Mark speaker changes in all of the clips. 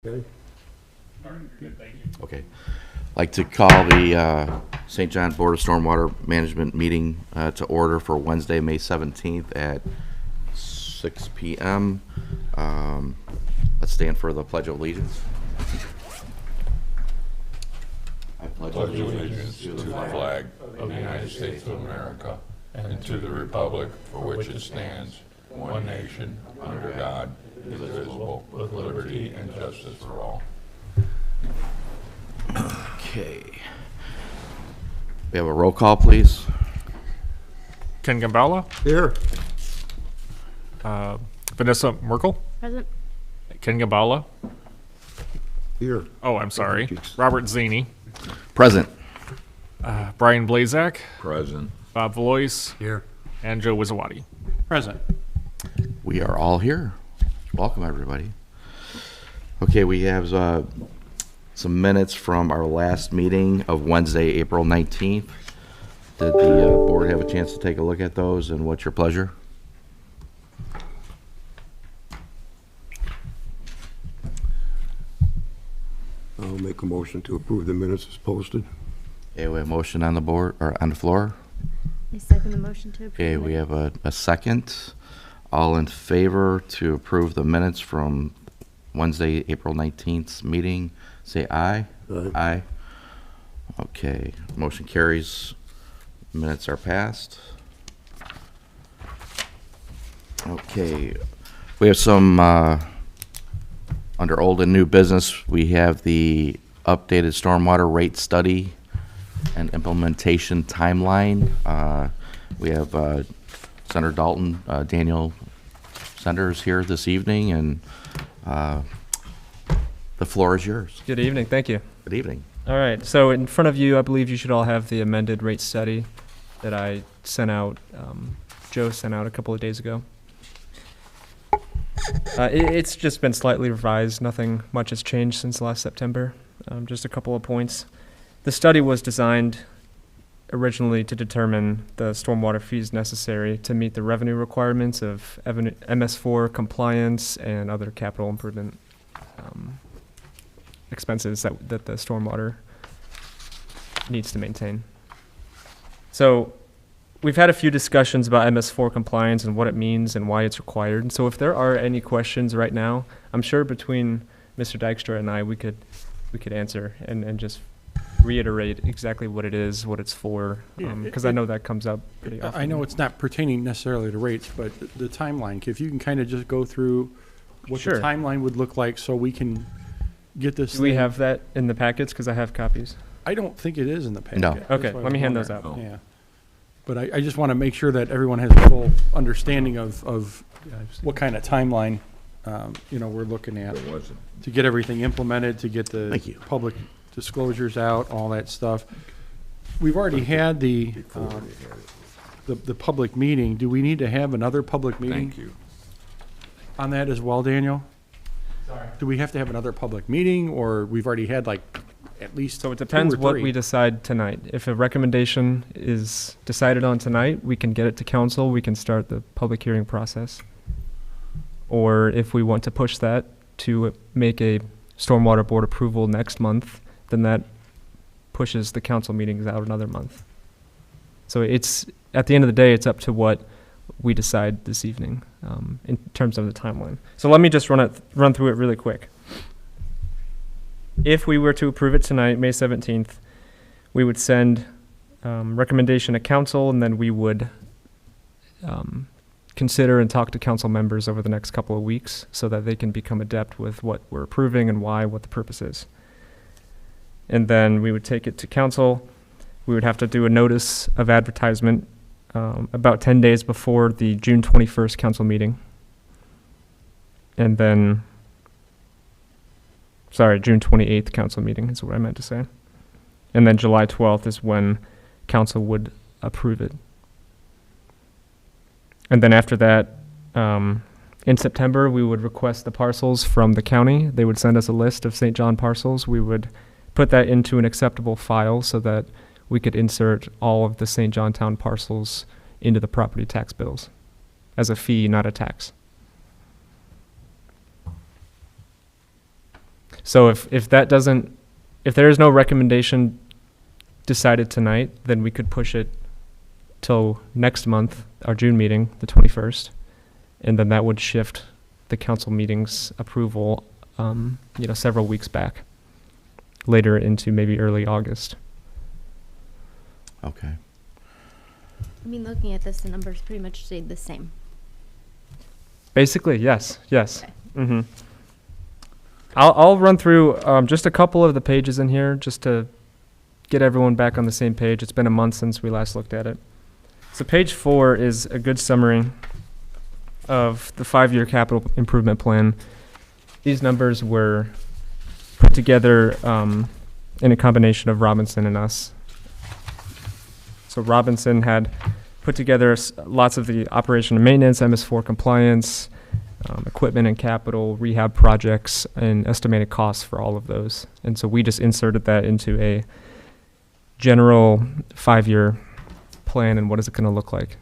Speaker 1: Okay.
Speaker 2: Okay. I'd like to call the St. John Board of Stormwater Management meeting to order for Wednesday, May 17th at 6 p.m. Let's stand for the Pledge of Allegiance. I pledge
Speaker 3: allegiance to the flag of the United States of America and to the republic for which it stands, one nation, under God, indivisible, with liberty and justice for all.
Speaker 2: Okay. We have a roll call, please.
Speaker 4: Ken Gambala,
Speaker 1: Here.
Speaker 4: Vanessa Merkel,
Speaker 5: Present.
Speaker 4: Ken Gambala.
Speaker 1: Here.
Speaker 4: Oh, I'm sorry.
Speaker 1: Jeez.
Speaker 4: Robert Zaney,
Speaker 2: Present.
Speaker 4: Brian Blazak,
Speaker 3: Present.
Speaker 4: Bob Valois,
Speaker 1: Here.
Speaker 4: and Joe Wizawati.
Speaker 6: Present.
Speaker 2: We are all here. Welcome, everybody. Okay, we have some minutes from our last meeting of Wednesday, April 19th. Did the board have a chance to take a look at those, and what's your pleasure?
Speaker 1: I'll make a motion to approve the minutes as posted.
Speaker 2: Okay, we have a motion on the board, or on the floor.
Speaker 5: I second the motion to approve.
Speaker 2: Okay, we have a second. All in favor to approve the minutes from Wednesday, April 19th meeting, say aye.
Speaker 1: Aye.
Speaker 2: Aye. Okay, motion carries. Minutes are passed. Okay, we have some, under old and new business, we have the updated stormwater rate study and implementation timeline. We have Senator Dalton, Daniel Sender is here this evening, and the floor is yours.
Speaker 6: Good evening. Thank you.
Speaker 2: Good evening.
Speaker 6: All right. So in front of you, I believe you should all have the amended rate study that I sent out, Joe sent out a couple of days ago. It's just been slightly revised. Nothing much has changed since last September. Just a couple of points. The study was designed originally to determine the stormwater fees necessary to meet the revenue requirements of MS4 compliance and other capital improvement expenses that the stormwater needs to maintain. So we've had a few discussions about MS4 compliance and what it means and why it's required. So if there are any questions right now, I'm sure between Mr. Dykstra and I, we could answer and just reiterate exactly what it is, what it's for, because I know that comes up pretty often.
Speaker 7: I know it's not pertaining necessarily to rates, but the timeline, if you can kind of just go through what
Speaker 6: Sure.
Speaker 7: the timeline would look like so we can get this.
Speaker 6: Do we
Speaker 7: thing-
Speaker 6: have that in the packets? Because I have copies.
Speaker 7: I don't think it is in the packet.
Speaker 2: No.
Speaker 7: That's
Speaker 6: Okay,
Speaker 7: why I
Speaker 6: let me
Speaker 7: was
Speaker 6: hand those
Speaker 7: wondering.
Speaker 6: out.
Speaker 7: Yeah. But I just want to make sure that everyone has a full understanding of what kind of timeline, we're looking at
Speaker 3: There wasn't.
Speaker 7: to get everything implemented, to get
Speaker 2: Thank
Speaker 7: the
Speaker 2: you.
Speaker 7: public disclosures out, all that stuff. We've already had the public meeting. Do we need to have another public meeting
Speaker 3: Thank you.
Speaker 7: on that as well, Daniel? Sorry. Do we have to have another public meeting, or we've already had like at least
Speaker 6: So it
Speaker 7: two
Speaker 6: depends
Speaker 7: or
Speaker 6: what
Speaker 7: three?
Speaker 6: we decide tonight. If a recommendation is decided on tonight, we can get it to council, we can start the public hearing process. Or if we want to push that to make a stormwater board approval next month, then that pushes the council meetings out another month. So it's, at the end of the day, it's up to what we decide this evening, in terms of the timeline. So let me just run through it really quick. If we were to approve it tonight, May 17th, we would send recommendation to council, and then we would consider and talk to council members over the next couple of weeks so that they can become adept with what we're approving and why, what the purpose is. And then we would take it to council. We would have to do a notice of advertisement about 10 days before the June 21st council meeting. And then June 28th council meeting is what I meant to say. And then July 12th is when council would approve it. And then after that, in September, we would request the parcels from the county. They would send us a list of St. John parcels. We would put that into an acceptable file so that we could insert all of the St. John Town parcels into the property tax bills as a fee, not a tax. So if there is no recommendation decided tonight, then we could push it till next month, our June meeting, the 21st, and then that would shift the council meeting's approval, several weeks back, later into maybe early August.
Speaker 2: Okay.
Speaker 5: I mean, looking at this, the numbers pretty much stayed the same.
Speaker 6: Basically, yes.
Speaker 5: Okay.
Speaker 6: Mm-hmm. I'll run through just a couple of the pages in here just to get everyone back on the same page. It's been a month since we last looked at it. So page 4 is a good summary of the 5-year capital improvement plan. These numbers were put together in a combination of Robinson and us. So Robinson had put together lots of the operation and maintenance, MS4 compliance, equipment and capital, rehab projects, and estimated costs for all of those. And so we just inserted that into a general 5-year plan and what is it going to look like.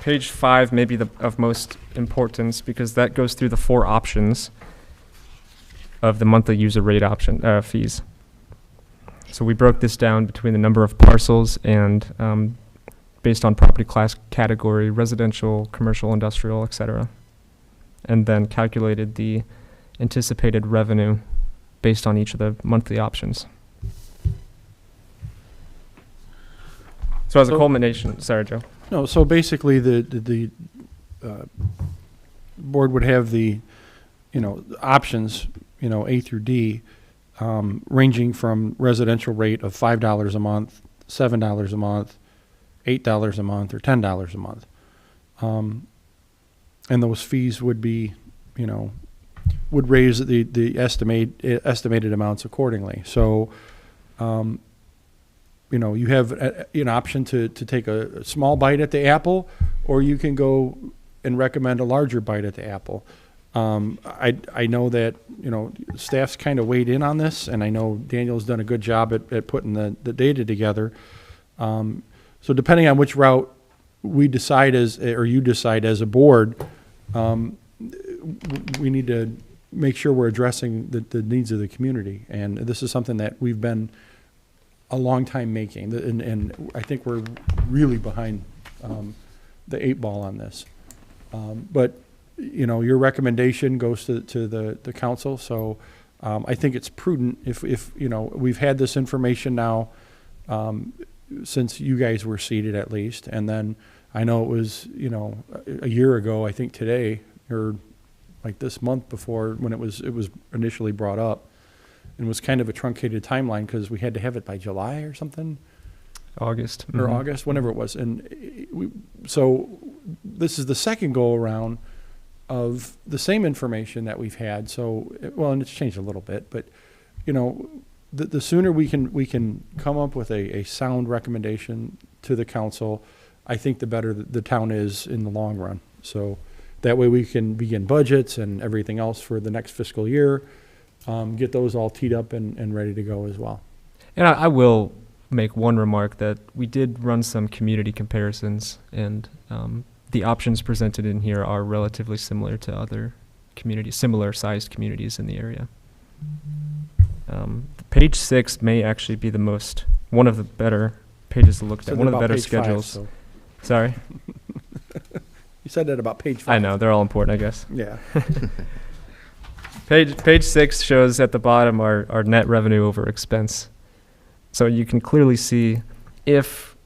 Speaker 6: Page 5 may be of most importance because that goes through the 4 options of the monthly user rate option fees. So we broke this down between the number of parcels and based on property class category, residential, commercial, industrial, etc. And then calculated the anticipated revenue based on each of the monthly options. So as a culmination, sorry, Joe.
Speaker 7: No, so basically the board would have the, options, A through D, ranging from residential rate of $5 a month, $7 a month, $8 a month, or $10 a month. And those fees would be, would raise the estimated amounts accordingly. So, you have an option to take a small bite at the apple, or you can go and recommend a larger bite at the apple. I know that, staff's kind of weighed in on this, and I know Daniel's done a good job at putting the data together. So depending on which route we decide you decide as a board, we need to make sure we're addressing the needs of the community. And this is something that we've been a long time making, and I think we're really behind the 8 ball on this. But your recommendation goes to the council, so I think it's prudent if we've had this information now since you guys were seated at least, and then I know it was a year ago, I think today, or like this month before when it was initially brought up, and was kind of a truncated timeline because we had to have it by July or something.
Speaker 6: August.
Speaker 7: Or August, whenever it was. And so this is the second go around of the same information that we've had. So, and it's changed a little bit, but the sooner we can come up with a sound recommendation to the council, I think the better the town is in the long run. So that way we can begin budgets and everything else for the next fiscal year, get those all teed up and ready to go as well.
Speaker 6: And I will make one remark that we did run some community comparisons, and the options presented in here are relatively similar to other communities, similar sized communities in the area. Page 6 may actually be one of the better pages to look at,
Speaker 7: Said
Speaker 6: one of the
Speaker 7: about
Speaker 6: better
Speaker 7: page 5,
Speaker 6: schedules.
Speaker 7: so.
Speaker 6: Sorry?
Speaker 7: You said that about page 5.
Speaker 6: I know, they're all important, I guess.
Speaker 7: Yeah.
Speaker 6: Page 6 shows at the bottom our net revenue over expense. So you can clearly see if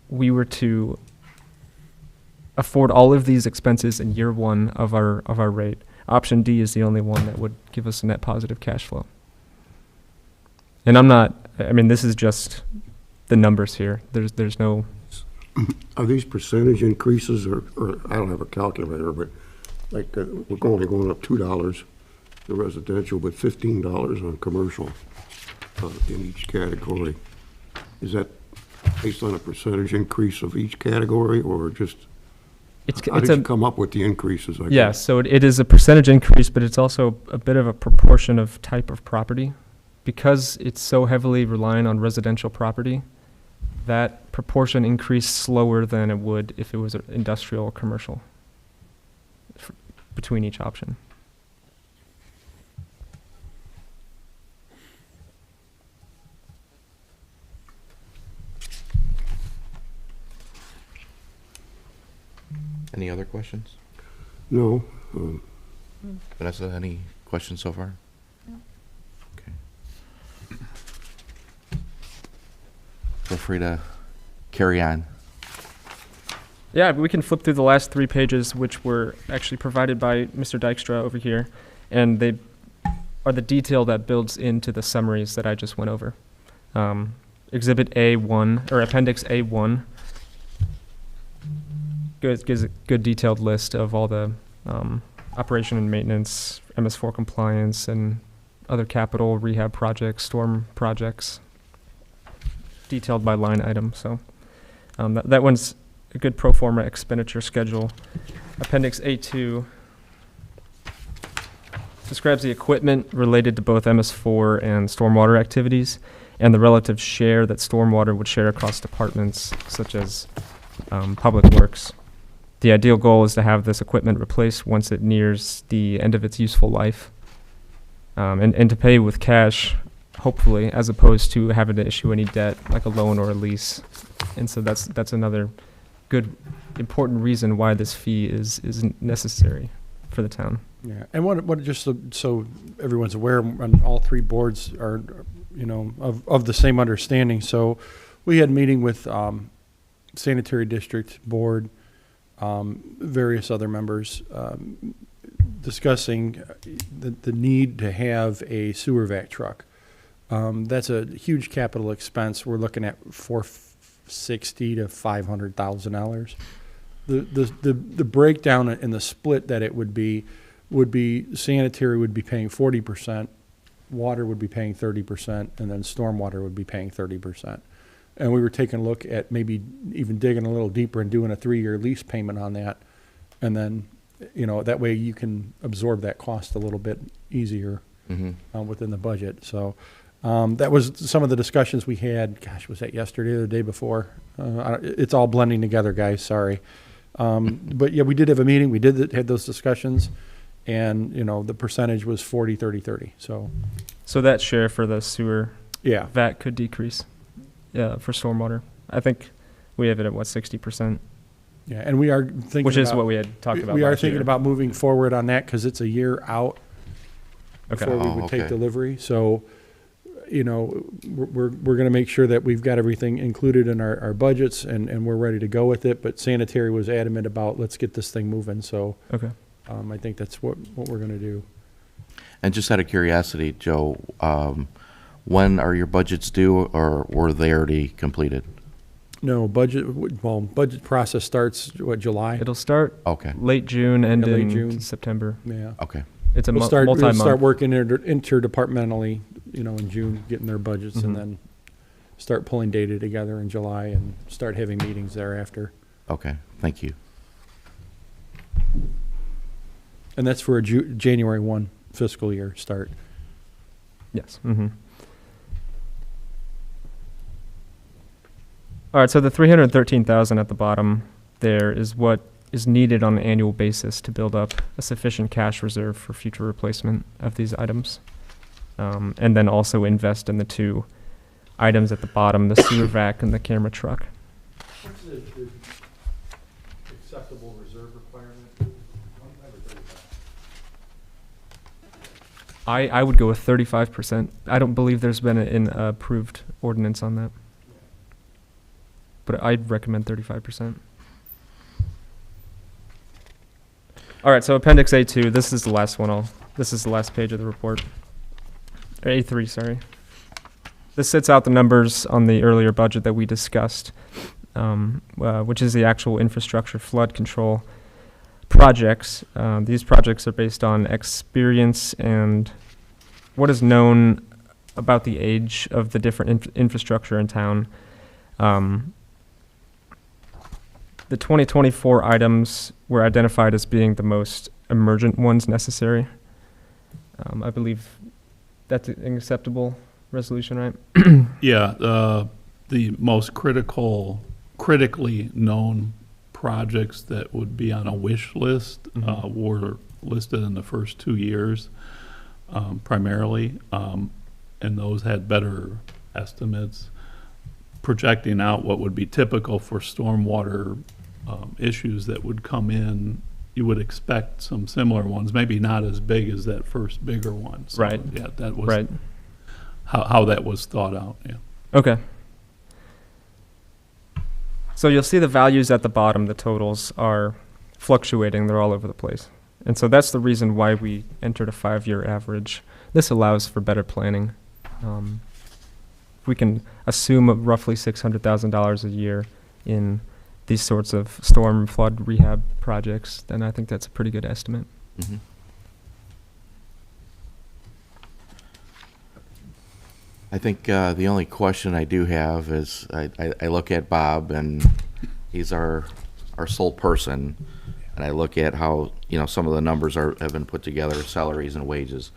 Speaker 6: we were to afford all of these expenses in year 1 of our rate, option D is the only one that would give us a net positive cash flow. And this is just the numbers here. There's no...
Speaker 1: Are these percentage increases, or I don't have a calculator, but like we're only going up $2 the residential, but $15 on commercial in each category. Is that based on a percentage increase of each category, or just how did you come up with the increases?
Speaker 6: Yeah, so it is a percentage increase, but it's also a bit of a proportion of type of property. Because it's so heavily reliant on residential property, that proportion increased slower than it would if it was industrial or commercial between each option.
Speaker 2: Any other questions?
Speaker 1: No,
Speaker 2: Vanessa, any questions so far?
Speaker 5: No.
Speaker 2: Okay. Feel free to carry on.
Speaker 6: Yeah, we can flip through the last 3 pages, which were actually provided by Mr. Dykstra over here, and they are the detail that builds into the summaries that I just went over. Exhibit A1, or Appendix A1, gives a good detailed list of all the operation and maintenance, MS4 compliance, and other capital rehab projects, storm projects, detailed by line item. So that one's a good pro forma expenditure schedule. Appendix A2 describes the equipment related to both MS4 and stormwater activities and the relative share that stormwater would share across departments such as Public Works. The ideal goal is to have this equipment replaced once it nears the end of its useful life, and to pay with cash, hopefully, as opposed to having to issue any debt like a loan or a lease. And so that's another good, important reason why this fee is necessary for the town.
Speaker 7: Yeah, and what just so everyone's aware, on all 3 boards are, of the same understanding. So we had a meeting with Sanitary District Board, various other members, discussing the need to have a sewer vac truck. That's a huge capital expense. We're looking at $460,000 to $500,000. The breakdown and the split that it would be sanitary would be paying 40%, water would be paying 30%, and then stormwater would be paying 30%. And we were taking a look at maybe even digging a little deeper and doing a 3-year lease payment on that. And then, that way you can absorb that cost a little bit easier within the budget. So that was some of the discussions we had. Gosh, was that yesterday or the day before? It's all blending together, guys. Sorry. But yeah, we did have a meeting. We had those discussions. And, the percentage was 40, 30, 30. So
Speaker 6: that share for the sewer
Speaker 7: yeah.
Speaker 6: VAT could decrease for stormwater. I think we have it at, 60%,
Speaker 7: Yeah, and we are thinking
Speaker 6: which is
Speaker 7: about-
Speaker 6: what we had talked about
Speaker 7: We are
Speaker 6: last
Speaker 7: thinking
Speaker 6: year.
Speaker 7: about moving forward on that because it's a year out
Speaker 6: Okay.
Speaker 7: before we
Speaker 2: Oh,
Speaker 7: would take
Speaker 2: okay.
Speaker 7: delivery. So, we're going to make sure that we've got everything included in our budgets and we're ready to go with it. But sanitary was adamant about, let's get this thing moving. So
Speaker 6: Okay.
Speaker 7: I think that's what we're going to do.
Speaker 2: And just out of curiosity, Joe, when are your budgets due, or were they already completed?
Speaker 7: No, budget process starts, July?
Speaker 6: It'll start
Speaker 2: Okay,
Speaker 6: late June, end
Speaker 7: late
Speaker 6: in
Speaker 7: June.
Speaker 6: September.
Speaker 7: Yeah.
Speaker 2: okay.
Speaker 6: It's a
Speaker 7: We'll start
Speaker 6: multi-month.
Speaker 7: working interdepartmentally, in June, getting their budgets, and
Speaker 6: Mhm.
Speaker 7: then start pulling data together in July and start having meetings thereafter.
Speaker 2: Okay, thank you.
Speaker 7: And that's for a January 1 fiscal year start.
Speaker 6: Yes. Mm-hmm. All right. So the 313,000 at the bottom there is what is needed on an annual basis to build up a sufficient cash reserve for future replacement of these items, and then also invest in the 2 items at the bottom: the sewer vac and the camera truck.
Speaker 7: What's the acceptable reserve requirement?
Speaker 6: I would go with 35%. I don't believe there's been an approved ordinance on that, but I'd recommend 35%. All right, so Appendix A2, this is the last one. This is the last page of the report. Or A3, sorry. This sets out the numbers on the earlier budget that we discussed, which is the actual infrastructure flood control projects. These projects are based on experience and what is known about the age of the different infrastructure in town. The 2024 items were identified as being the most emergent ones necessary. I believe that's an acceptable resolution, right?
Speaker 3: Yeah, the most critically known projects that would be on a wish list were listed in the first 2 years, primarily, and those had better estimates, projecting out what would be typical for stormwater issues that would come in, you would expect some similar ones, maybe not as big as that first bigger one. So,
Speaker 6: Right.
Speaker 3: Yeah, that was
Speaker 6: Right.
Speaker 3: how that was thought out, yeah.
Speaker 6: Okay. So you'll see the values at the bottom, the totals are fluctuating, they're all over the place. And so that's the reason why we entered a 5-year average. This allows for better planning. If we can assume roughly $600,000 a year in these sorts of storm flood rehab projects, then I think that's a pretty good estimate.
Speaker 2: Mhm. I think the only question I do have is I look at Bob and he's our sole person, and I look at how, you know, some of the numbers have been put together, salaries and wages.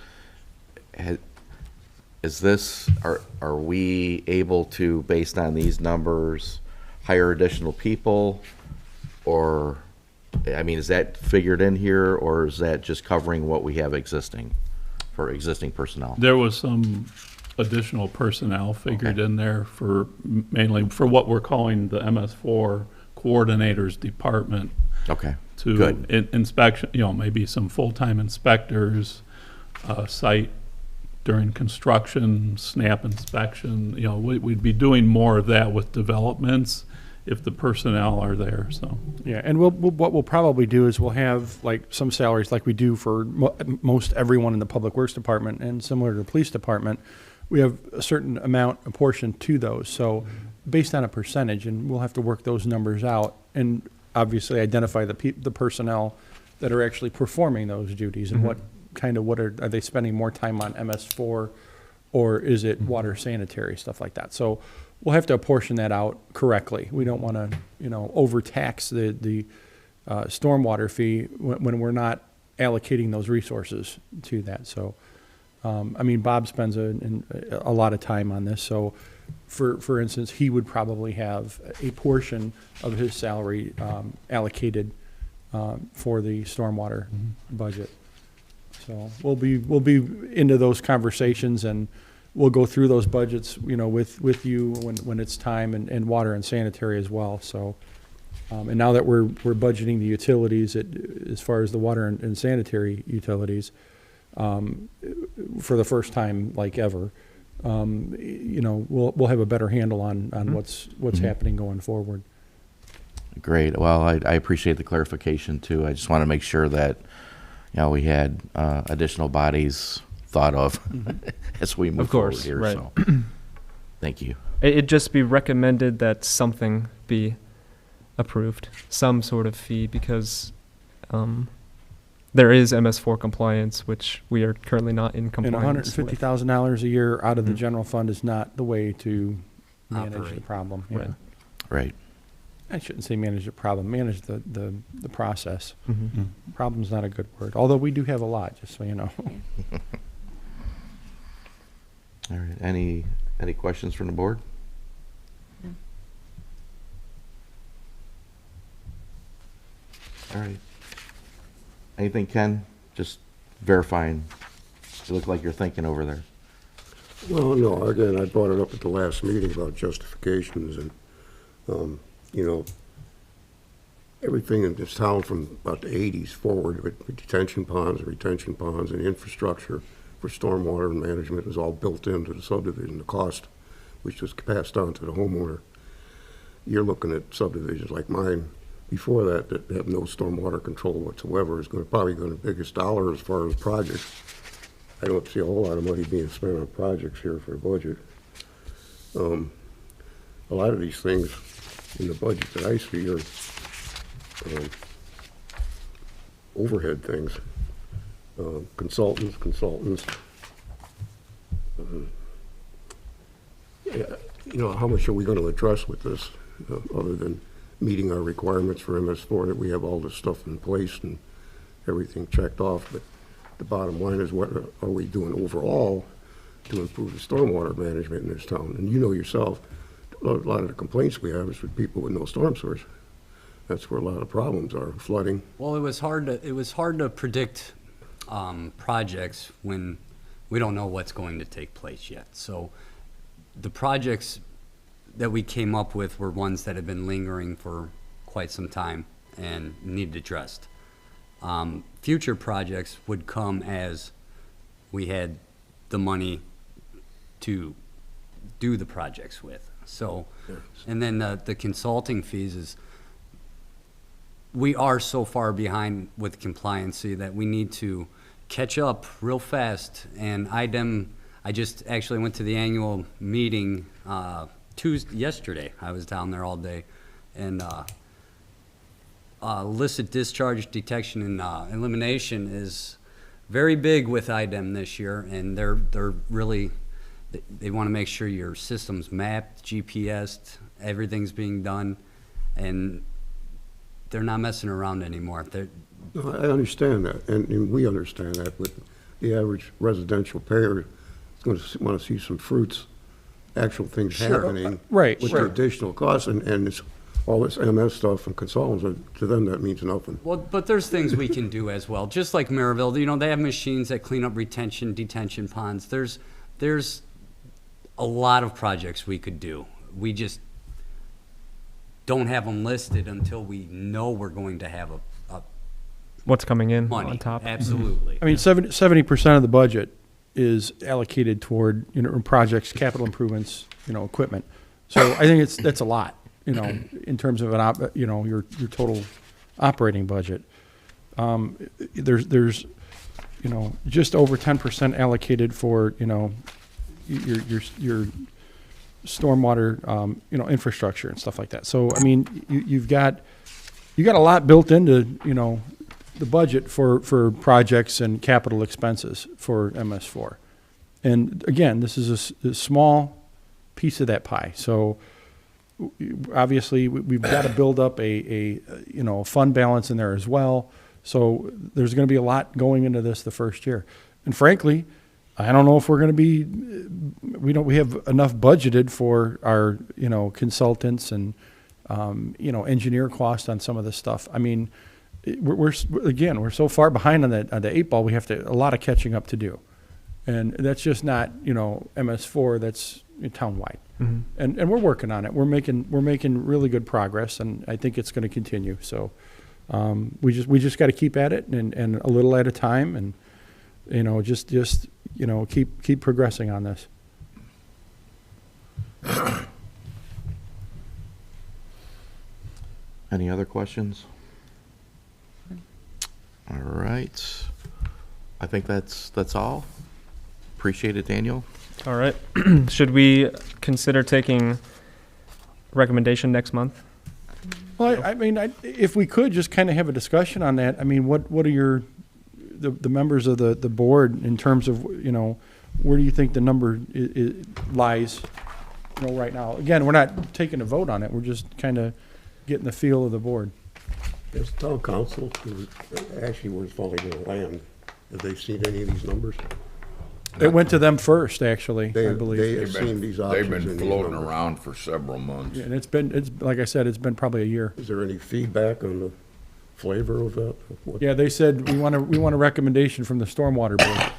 Speaker 2: Are we able to, based on these numbers, hire additional people? Or, I mean, is that figured in here, or is that just covering what we have existing, for existing personnel?
Speaker 3: There was some additional personnel figured
Speaker 2: Okay.
Speaker 3: in there for, mainly for what we're calling the MS4 Coordinators Department.
Speaker 2: Okay,
Speaker 3: To
Speaker 2: good.
Speaker 3: inspection, you know, maybe some full-time inspectors, site during construction, SNAP inspection, you know, we'd be doing more of that with developments if the personnel are there, so.
Speaker 7: Yeah, and what we'll probably do is we'll have like some salaries like we do for most everyone in the Public Works Department, and similar to the Police Department, we have a certain amount, a portion to those. So based on a percentage, and we'll have to work those numbers out and obviously identify the personnel that are actually performing those duties and what are they spending more time on MS4, or is it water sanitary, stuff like that. So we'll have to apportion that out correctly. We don't want to, you know, overtax the stormwater fee when we're not allocating those resources to that. So, I mean, Bob spends a lot of time on this. So, for instance, he would probably have a portion of his salary allocated for the stormwater budget. So we'll be into those conversations, and we'll go through those budgets, you know, with you when it's time, and water and sanitary as well. So, and now that we're budgeting the utilities as far as the water and sanitary utilities, for the first time like ever, you know, we'll have a better handle on what's happening going forward.
Speaker 2: Great. Well, I appreciate the clarification too. I just want to make sure that, you know, we had additional bodies thought of as we move
Speaker 6: Of course,
Speaker 2: forward here.
Speaker 6: right.
Speaker 2: So, thank you.
Speaker 6: It'd just be recommended that something be approved, some sort of fee, because there is MS4 compliance, which we are currently not in
Speaker 7: And
Speaker 6: compliance with.
Speaker 7: $150,000 a year out of the general fund is not the way to manage the
Speaker 8: Operate.
Speaker 7: problem. Yeah.
Speaker 6: Right.
Speaker 2: Right.
Speaker 7: I shouldn't say manage the problem, manage the process.
Speaker 6: Mhm.
Speaker 7: Problem's not a good word, although we do have a lot, just so you know.
Speaker 2: All right. Any questions from the board?
Speaker 5: No.
Speaker 2: All right. Anything, Ken? Just verifying. You look like you're thinking over there.
Speaker 1: Well, no, again, I brought it up at the last meeting about justifications, and, you know, everything in this town from about the 80s forward with detention ponds and infrastructure for stormwater and management was all built into the subdivision, the cost, which was passed on to the homeowner. You're looking at subdivisions like mine before that have no stormwater control whatsoever. It's probably going to be the biggest dollar as far as projects. I don't see a whole lot of money being spent on projects here for the budget. A lot of these things in the budget that I see are overhead things. Consultants. Yeah, you know, how much are we going to address with this, other than meeting our requirements for MS4, that we have all this stuff in place and everything checked off? But the bottom line is, what are we doing overall to improve the stormwater management in this town? And you know yourself, a lot of the complaints we have is with people with no storm sewers. That's where a lot of problems are, flooding.
Speaker 8: Well, it was hard to predict projects when we don't know what's going to take place yet. So the projects that we came up with were ones that have been lingering for quite some time and need addressed. Future projects would come as we had the money to do the projects with. So, and then the consulting fees is, we are so far behind with compliancy that we need to catch up real fast. And IDEM, I just actually went to the annual meeting yesterday. I was down there all day. And illicit discharge detection and elimination is very big with IDEM this year, and they're really, they want to make sure your system's mapped, GPSed, everything's being done, and they're not messing around anymore.
Speaker 1: No, I understand that, and we understand that, but the average residential payer is going to want to see some fruits, actual things happening.
Speaker 7: Right,
Speaker 1: With
Speaker 7: sure.
Speaker 1: the additional costs, and it's all this MS stuff and consultants, to them, that means nothing.
Speaker 8: Well, but there's things we can do as well. Just like Maryville, you know, they have machines that clean up retention, detention ponds. There's a lot of projects we could do. We just don't have them listed until we know we're going to have a
Speaker 6: What's coming in
Speaker 8: money.
Speaker 6: on top?
Speaker 8: Absolutely.
Speaker 7: I mean, 70% of the budget is allocated toward, projects, capital improvements, equipment. So I think that's a lot, in terms of your total operating budget. There's just over 10% allocated for, your stormwater, infrastructure and stuff like that. So, I mean, you got a lot built into, the budget for projects and capital expenses for MS4. And again, this is a small piece of that pie. So obviously we've got to build up a fund balance in there as well. So there's going to be a lot going into this the first year. And frankly, I don't know if we're going to be, we have enough budgeted for our, consultants and, engineer cost on some of this stuff. I mean, we're so far behind on the 8 ball, we have a lot of catching up to do. And that's just not, MS4, that's townwide.
Speaker 6: Mm-hmm.
Speaker 7: And we're working on it. We're making really good progress, and I think it's going to continue. So we just got to keep at it and a little at a time, and just keep progressing on this.
Speaker 2: Any other questions? All right. I think that's all. Appreciate it, Daniel.
Speaker 6: All right. Should we consider taking recommendation next month?
Speaker 7: Well, I mean, if we could just kind of have a discussion on that. I mean, what are the members of the board in terms of, where do you think the number lies, right now? Again, we're not taking a vote on it. We're just kind of getting the feel of the board.
Speaker 1: As town council, actually, where's Foley going to land? Have they seen any of these numbers?
Speaker 7: It went to them first, actually,
Speaker 1: They
Speaker 7: I believe.
Speaker 1: have seen these options.
Speaker 3: They've
Speaker 1: and
Speaker 3: been
Speaker 1: these
Speaker 3: floating
Speaker 1: numbers.
Speaker 3: around for several months.
Speaker 7: Yeah, and it's like I said, it's been probably a year.
Speaker 1: Is there any feedback on the flavor of that? What-
Speaker 7: Yeah, they said we want a recommendation from the stormwater board.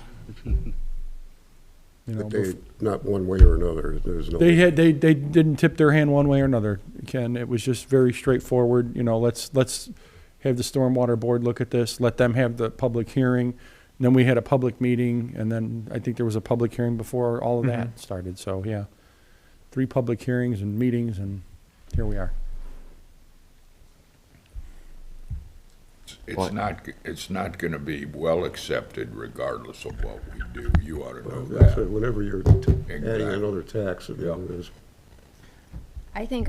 Speaker 1: But they, not one way or another, there's no.
Speaker 7: They didn't tip their hand one way or another, Ken. It was just very straightforward. Let's have the stormwater board look at this. Let them have the public hearing. And then we had a public meeting, and then I think there was a public hearing before all of that started. So yeah, 3 public hearings and meetings, and here we are.
Speaker 3: It's not gonna be well accepted regardless of what we do. You ought to know
Speaker 1: That's it.
Speaker 3: that.
Speaker 1: Whenever you're adding
Speaker 3: Exactly.
Speaker 1: another tax, it
Speaker 3: Yeah.
Speaker 1: is.
Speaker 5: I think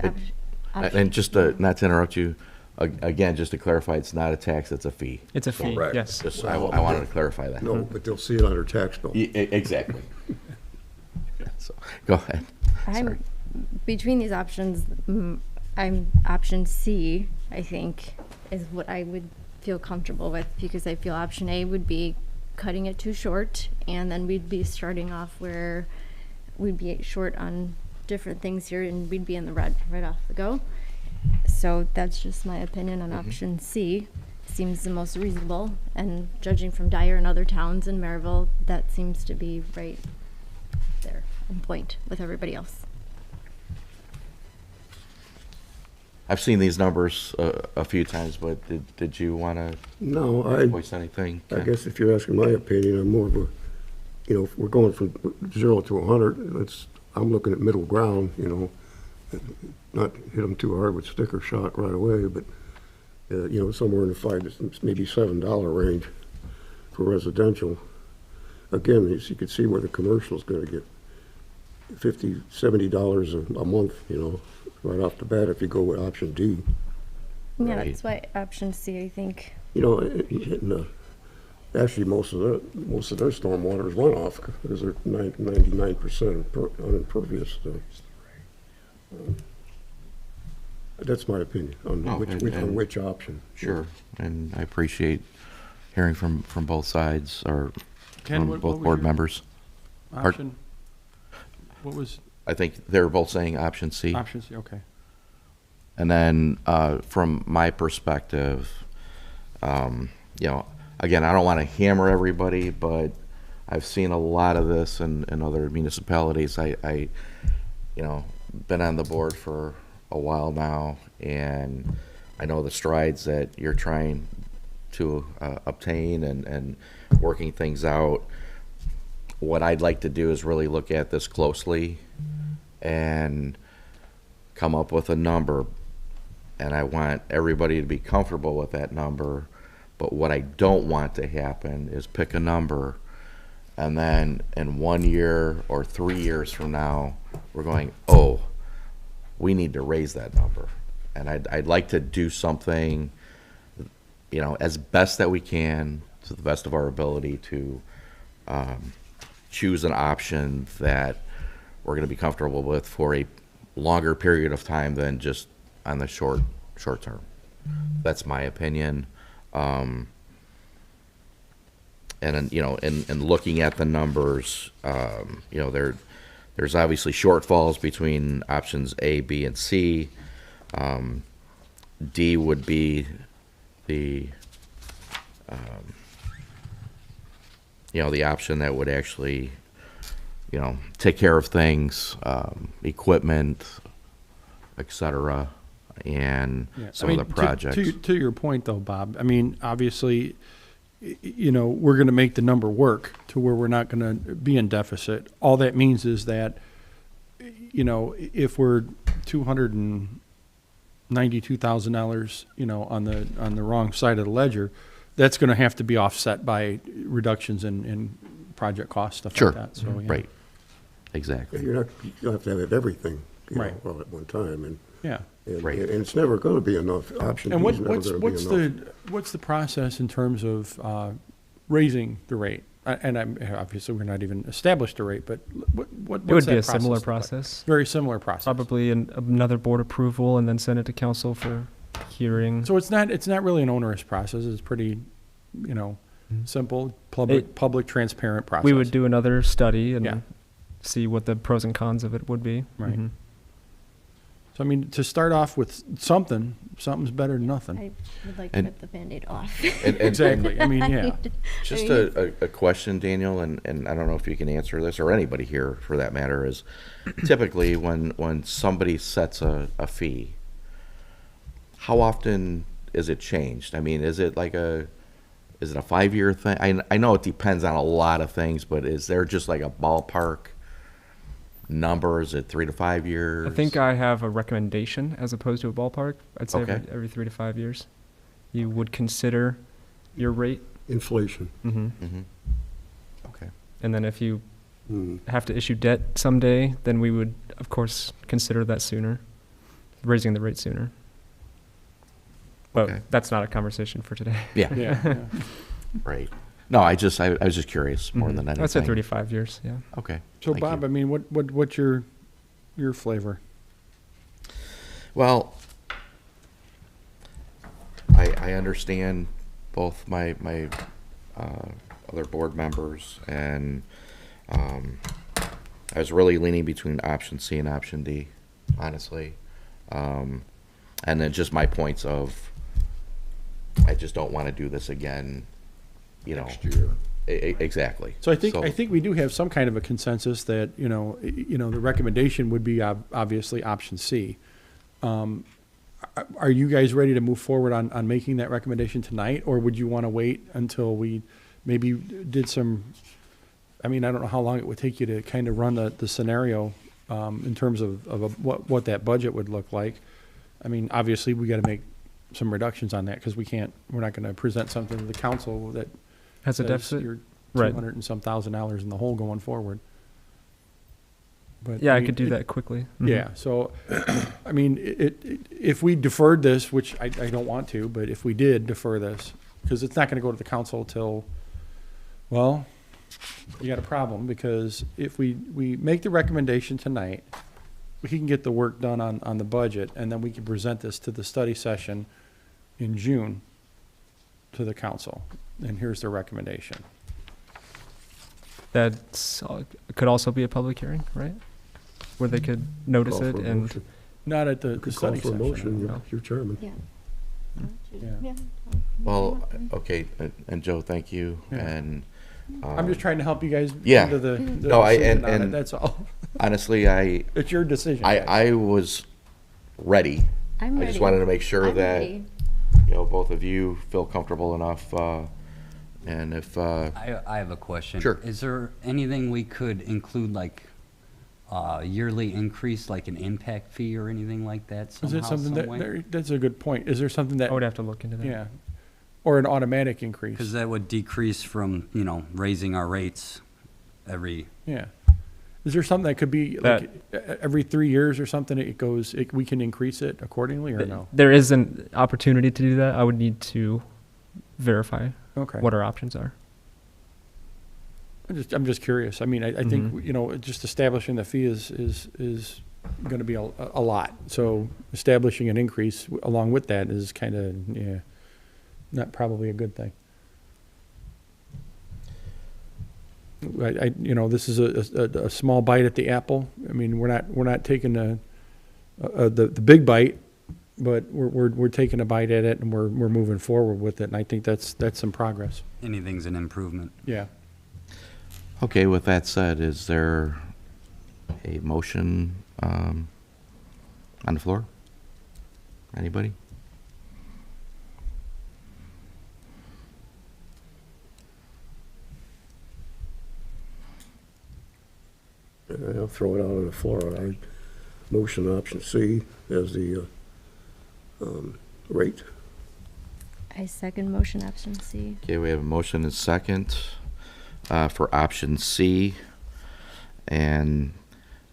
Speaker 2: And just not to interrupt you, again, just to clarify, it's not a tax, it's a fee.
Speaker 6: It's a fee,
Speaker 3: Correct.
Speaker 6: yes.
Speaker 2: Just, I wanted to clarify that.
Speaker 1: No, but they'll see it on their tax bill.
Speaker 2: Exactly. So, go ahead.
Speaker 5: I'm between these options. I'm option C. I think is what I would feel comfortable with, because I feel option A would be cutting it too short, and then we'd be starting off where we'd be short on different things here, and we'd be in the red right off the go. So that's just my opinion on option C. Seems the most reasonable, and judging from Dyer and other towns in Maryville, that seems to be right there on point with everybody else.
Speaker 2: I've seen these numbers a few times, but did you want to
Speaker 1: No,
Speaker 2: voice anything?
Speaker 1: I
Speaker 2: Ken?
Speaker 1: guess if you're asking my opinion, I'm more of a, if we're going from 0 to 100, I'm looking at middle ground, not hit them too hard with sticker shock right away, but, somewhere in the $5 to maybe $7 range for residential. Again, as you can see where the commercial's gonna get $50, $70 a month, right off the bat if you go with option D.
Speaker 5: Yeah,
Speaker 2: Right.
Speaker 5: that's why option C, I think.
Speaker 1: Actually, most of their stormwater is runoff because they're 99% unimpervious. So. That's my opinion on
Speaker 2: No, and-
Speaker 1: which option.
Speaker 2: Sure, and I appreciate hearing from both sides, or
Speaker 7: Ken,
Speaker 2: from
Speaker 7: what
Speaker 2: both
Speaker 7: was
Speaker 2: board
Speaker 7: your
Speaker 2: members.
Speaker 7: Option, what was
Speaker 2: I think they were both saying option C.
Speaker 7: option C? Okay.
Speaker 2: And then, from my perspective, again, I don't want to hammer everybody, but I've seen a lot of this in other municipalities. I been on the board for a while now, and I know the strides that you're trying to obtain and working things out. What I'd like to do is really look at this closely and come up with a number. And I want everybody to be comfortable with that number. But what I don't want to happen is pick a number, and then in 1 year or 3 years from now, we're going, oh, we need to raise that number. And I'd like to do something, as best that we can, to the best of our ability, to choose an option that we're going to be comfortable with for a longer period of time than just on the short term. That's my opinion. And in looking at the numbers, there's obviously shortfalls between options A, B, and C. D would be the the option that would actually take care of things, equipment, et cetera, and
Speaker 7: Yeah,
Speaker 2: some of the projects.
Speaker 7: To your point, though, Bob, I mean, obviously, we're going to make the number work to where we're not going to be in deficit. All that means is that, if we're $292,000, on the wrong side of the ledger, that's going to have to be offset by reductions in project costs, stuff
Speaker 2: Sure.
Speaker 7: like that. So, yeah.
Speaker 2: Right. Exactly.
Speaker 1: You have to have everything,
Speaker 7: Right.
Speaker 1: all at one time, and
Speaker 7: Yeah.
Speaker 2: Right.
Speaker 1: and it's never going to be enough. Option
Speaker 7: And
Speaker 1: B is never
Speaker 7: what's
Speaker 1: going to be enough.
Speaker 7: what's the process in terms of raising the rate? And obviously we're not even established a rate, but what's
Speaker 6: It would
Speaker 7: that
Speaker 6: be a similar
Speaker 7: look like?
Speaker 6: process.
Speaker 7: Very similar process.
Speaker 6: Probably another board approval and then send it to council for hearing.
Speaker 7: So it's not really an onerous process. It's pretty, simple, public, transparent process.
Speaker 6: We would do another study and
Speaker 7: Yeah.
Speaker 6: see what the pros and cons of it would be.
Speaker 7: Right.
Speaker 6: Mhm.
Speaker 7: So I mean, to start off with something's better than nothing.
Speaker 5: I would like
Speaker 2: And-
Speaker 5: to rip the Band-Aid off.
Speaker 7: Exactly. I mean, yeah.
Speaker 2: Just a question, Daniel, and I don't know if you can answer this, or anybody here for that matter, is typically when somebody sets a fee, how often is it changed? I mean, is it a 5-year thing? I know it depends on a lot of things, but is there just like a ballpark number? Is it 3 to 5 years?
Speaker 6: I think I have a recommendation as opposed to a ballpark. I'd say
Speaker 2: Okay.
Speaker 6: every 3 to 5 years. You would consider your rate.
Speaker 1: Inflation.
Speaker 6: Hmm.
Speaker 2: Okay.
Speaker 6: And then if you
Speaker 1: Mm.
Speaker 6: have to issue debt someday, then we would, of course, consider that sooner, raising the rate sooner. But
Speaker 2: Okay.
Speaker 6: that's not a conversation for today.
Speaker 2: Yeah,
Speaker 7: Yeah.
Speaker 2: right. No, I was just curious more than anything.
Speaker 6: I'd say 35 years, yeah.
Speaker 2: Okay.
Speaker 7: So
Speaker 2: thank
Speaker 7: Bob,
Speaker 2: you.
Speaker 7: I mean, what's your flavor?
Speaker 2: Well, I understand both my other board members, and I was really leaning between option C and option D, honestly. And then just my points of, I just don't want to do this again,
Speaker 3: Next year.
Speaker 2: Exactly.
Speaker 7: So I think we do have some kind of a consensus that, the recommendation would be obviously option C. are you guys ready to move forward on making that recommendation tonight? Or would you want to wait until we maybe did some, I mean, I don't know how long it would take you to kind of run the scenario in terms of what that budget would look like. I mean, obviously, we got to make some reductions on that because we're not going to present something to the council that
Speaker 6: Has a
Speaker 7: says
Speaker 6: deficit?
Speaker 7: you're
Speaker 6: Right.
Speaker 7: 200 and some $1,000 in the hole going forward. But
Speaker 6: Yeah, I
Speaker 7: mean,
Speaker 6: could do that quickly. Mhm.
Speaker 7: Yeah, so, I mean, if we deferred this, which I don't want to, but if we did defer this, because it's not gonna go to the council till, well, you got a problem, because if we make the recommendation tonight, we can get the work done on the budget, and then we can present this to the study session in June to the council, and here's the recommendation.
Speaker 6: Could also be a public hearing, right? Where they could notice
Speaker 1: Call
Speaker 6: it
Speaker 1: for a
Speaker 6: and,
Speaker 1: motion.
Speaker 7: Not at the
Speaker 1: Could call
Speaker 7: study
Speaker 1: for a
Speaker 7: session.
Speaker 1: motion,
Speaker 6: no.
Speaker 1: you're chairman.
Speaker 5: Yeah.
Speaker 7: Yeah.
Speaker 2: Well, okay, and Joe, thank you,
Speaker 7: Yeah.
Speaker 2: and.
Speaker 7: I'm just trying to help you guys
Speaker 2: Yeah.
Speaker 7: into the
Speaker 2: No,
Speaker 7: decision on it,
Speaker 2: and-
Speaker 7: that's all.
Speaker 2: Honestly,
Speaker 7: It's your decision. guys.
Speaker 2: I was ready.
Speaker 5: I'm
Speaker 2: I
Speaker 5: ready.
Speaker 2: just wanted to make sure
Speaker 5: I'm
Speaker 2: that,
Speaker 5: ready.
Speaker 2: you know, both of you feel comfortable enough, and if,
Speaker 8: I have a question.
Speaker 2: Sure.
Speaker 8: Is there anything we could include, like, yearly increase, like an impact fee or anything like that
Speaker 7: Is
Speaker 8: somehow,
Speaker 7: it something
Speaker 8: some way?
Speaker 7: that's a good point. Is there something that,
Speaker 6: I would have to look into that.
Speaker 7: yeah, or an automatic increase?
Speaker 8: Because that would decrease from, raising our rates every,
Speaker 7: Yeah. Is there something that could be like every 3 years or something, we can increase it accordingly or no?
Speaker 6: There is an opportunity to do that. I would need to verify
Speaker 7: Okay.
Speaker 6: what our options are.
Speaker 7: I'm just curious. I mean, I think,
Speaker 6: Mhm.
Speaker 7: just establishing the fee is going to be a lot. So establishing an increase along with that is kind of, yeah, not probably a good thing. This is a small bite at the apple. I mean, we're not taking the big bite, but we're taking a bite at it and we're moving forward with it. And I think that's some progress.
Speaker 8: anything's an improvement.
Speaker 7: Yeah.
Speaker 2: okay, with that said, is there a motion, on the floor? Anybody?
Speaker 1: I'll throw it out on the floor. I motion option C as the rate.
Speaker 5: I second motion option C.
Speaker 2: Okay, we have a motion and second, for option C. And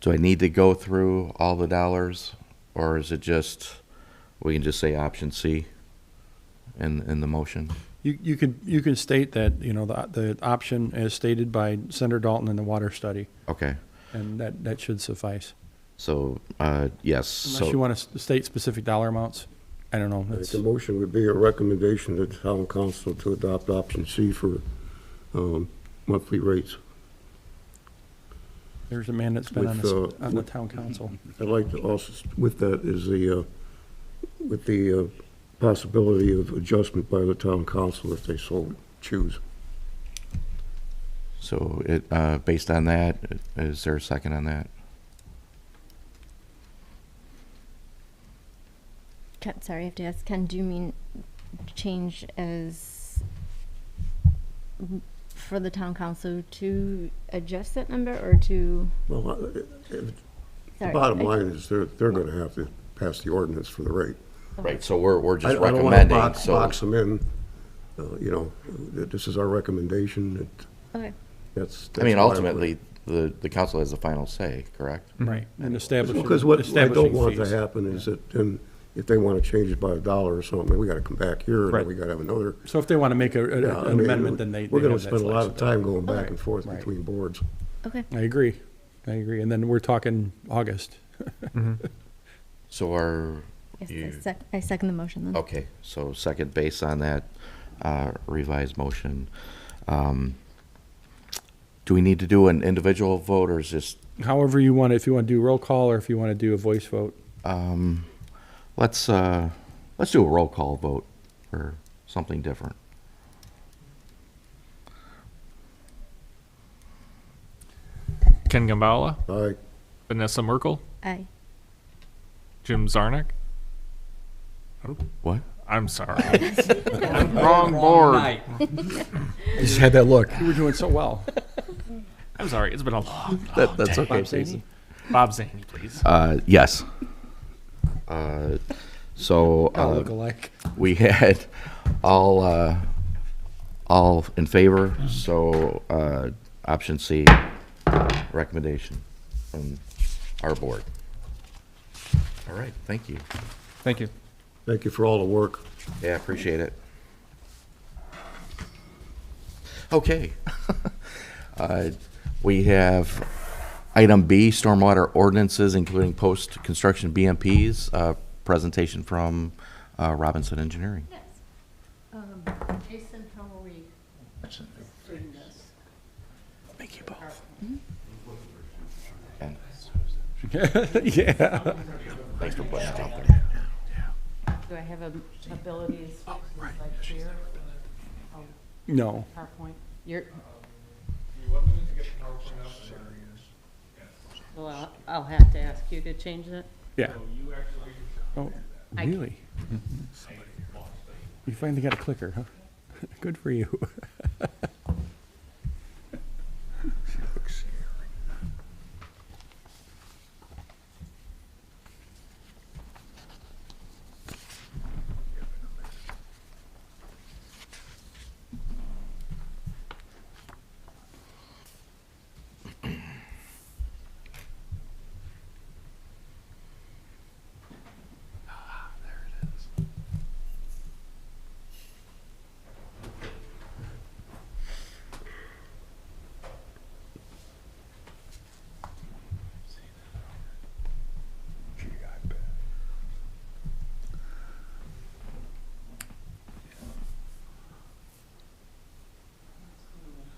Speaker 2: do I need to go through all the dollars, or is it just, we can just say option C in the motion?
Speaker 7: You can state that, the option as stated by Senator Dalton in the water study,
Speaker 2: Okay,
Speaker 7: and that should suffice.
Speaker 2: so, yes,
Speaker 7: Unless you
Speaker 2: so,
Speaker 7: want to state specific dollar amounts, I don't know.
Speaker 1: I think
Speaker 7: That's-
Speaker 1: the motion would be a recommendation to the town council to adopt option C for monthly rates.
Speaker 7: There's a man that's been on
Speaker 1: With,
Speaker 7: on the town council.
Speaker 1: I'd like to also, with that is with the possibility of adjustment by the town council if they so choose.
Speaker 2: so it, based on that, is there a second on that?
Speaker 5: Sorry, I have to ask, Ken, do you mean change as for the town council to adjust that number or to,
Speaker 1: Well, the
Speaker 5: sorry.
Speaker 1: bottom line is they're going to have to pass the ordinance for the rate.
Speaker 2: Right, so we're
Speaker 1: I
Speaker 2: just
Speaker 1: don't want to
Speaker 2: recommending,
Speaker 1: box
Speaker 2: so,
Speaker 1: them in, that this is our recommendation.
Speaker 5: Okay,
Speaker 1: That's.
Speaker 2: I mean,
Speaker 1: that's why
Speaker 2: ultimately, the council has the final say, correct?
Speaker 7: Right. And establishing.
Speaker 1: Because what I don't
Speaker 7: establishing
Speaker 1: want to
Speaker 7: fees.
Speaker 1: happen is that then, if they want to change it by $1 or something, we got to come back here and
Speaker 7: Right.
Speaker 1: then we got to have another.
Speaker 7: So if they want to make
Speaker 1: Yeah, I
Speaker 7: an
Speaker 1: mean,
Speaker 7: amendment, then they.
Speaker 1: We're
Speaker 7: they
Speaker 1: going to
Speaker 7: have that
Speaker 1: spend a lot of
Speaker 7: flexibility.
Speaker 1: time going back
Speaker 5: Alright.
Speaker 1: and forth
Speaker 7: Right.
Speaker 1: between boards.
Speaker 5: okay.
Speaker 7: I agree. And then we're talking August.
Speaker 2: So are
Speaker 5: Yes,
Speaker 2: you,
Speaker 5: I second the motion then.
Speaker 2: okay, so second base on that, revised motion. Do we need to do an individual vote, or is this,
Speaker 7: However you want, if you want to do roll call or if you want to do a voice vote.
Speaker 2: let's do a roll call vote, or something different.
Speaker 4: Ken Gambala,
Speaker 1: Aye.
Speaker 4: Vanessa Merkel,
Speaker 5: Aye.
Speaker 4: Jim Zarnik,
Speaker 2: What?
Speaker 4: I'm sorry. Wrong board.
Speaker 8: Night.
Speaker 7: I just had that look. You were doing so well.
Speaker 4: I'm sorry. It's been a long.
Speaker 2: That's okay,
Speaker 7: Bob
Speaker 2: Casey.
Speaker 7: Zaney?
Speaker 4: Bob Zaney, please.
Speaker 2: Yes. So,
Speaker 7: All look alike.
Speaker 2: we had all in favor, so, option C, recommendation from our board. All right, thank you.
Speaker 6: Thank you.
Speaker 1: Thank you for all the work.
Speaker 2: Yeah, appreciate it. Okay. We have item B, stormwater ordinances, including post-construction BMPs, presentation from Robinson Engineering.
Speaker 9: Jason, how are we doing this?
Speaker 2: Thank you both.
Speaker 7: Yeah.
Speaker 2: Thanks for jumping in.
Speaker 9: Do I have a abilities like clear? Oh,
Speaker 7: No.
Speaker 9: PowerPoint? You're. Well, I'll have to ask you to change it.
Speaker 7: Yeah. Oh,
Speaker 9: I-
Speaker 7: really? You finally got a clicker, huh? Good for you.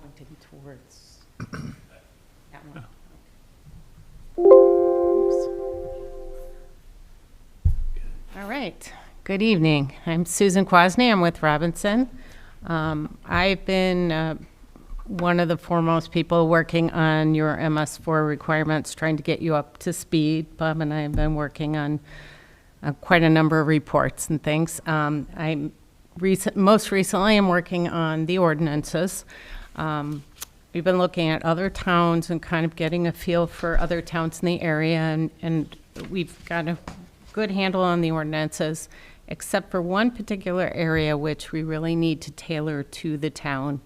Speaker 9: Pointing towards that one. Oops. All right. Good evening. I'm Susan Kwasny. I'm with Robinson. I've been one of the foremost people working on your MS4 requirements, trying to get you up to speed. Bob and I have been working on quite a number of reports and things. Most recently, I'm working on the ordinances. We've been looking at other towns and kind of getting a feel for other towns in the area, and we've got a good handle on the ordinances, except for one particular area which we really need to tailor to the town.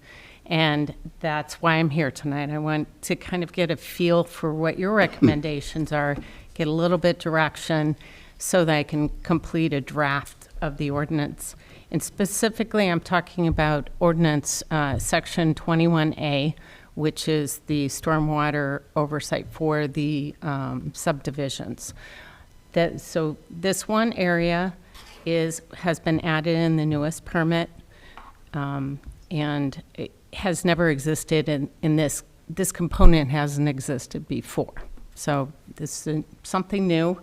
Speaker 9: And that's why I'm here tonight. I want to kind of get a feel for what your recommendations are, get a little bit direction so that I can complete a draft of the ordinance. And specifically, I'm talking about ordinance section 21A, which is the stormwater oversight for the subdivisions. So this one area has been added in the newest permit, and it has never existed in this component hasn't existed before. So this is something new.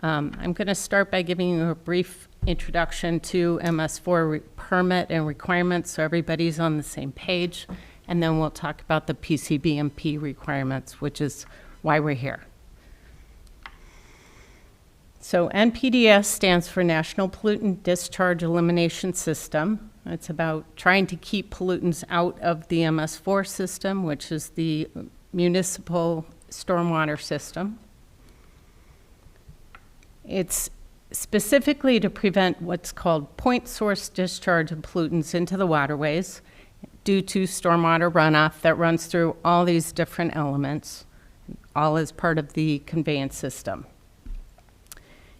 Speaker 9: I'm going to start by giving you a brief introduction to MS4 permit and requirements so everybody's on the same page, and then we'll talk about the PCBMP requirements, which is why we're here. So NPDS stands for National Pollutant Discharge Elimination System. It's about trying to keep pollutants out of the MS4 system, which is the municipal stormwater system. It's specifically to prevent what's called point source discharge of pollutants into the waterways due to stormwater runoff that runs through all these different elements, all as part of the conveyance system.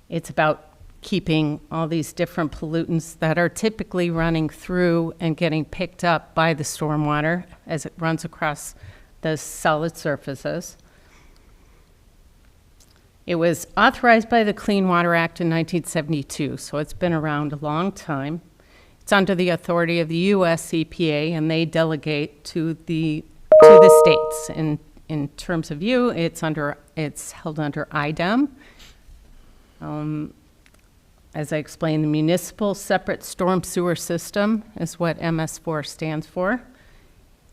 Speaker 9: It's about keeping all these different pollutants that are typically running through and getting picked up by the stormwater as it runs across the solid surfaces. It was authorized by the Clean Water Act in 1972, so it's been around a long time. It's under the authority of the U.S. EPA, and they delegate to the states. In terms of you, it's held under IDEM. As I explained, the Municipal Separate Storm Sewer System is what MS4 stands for.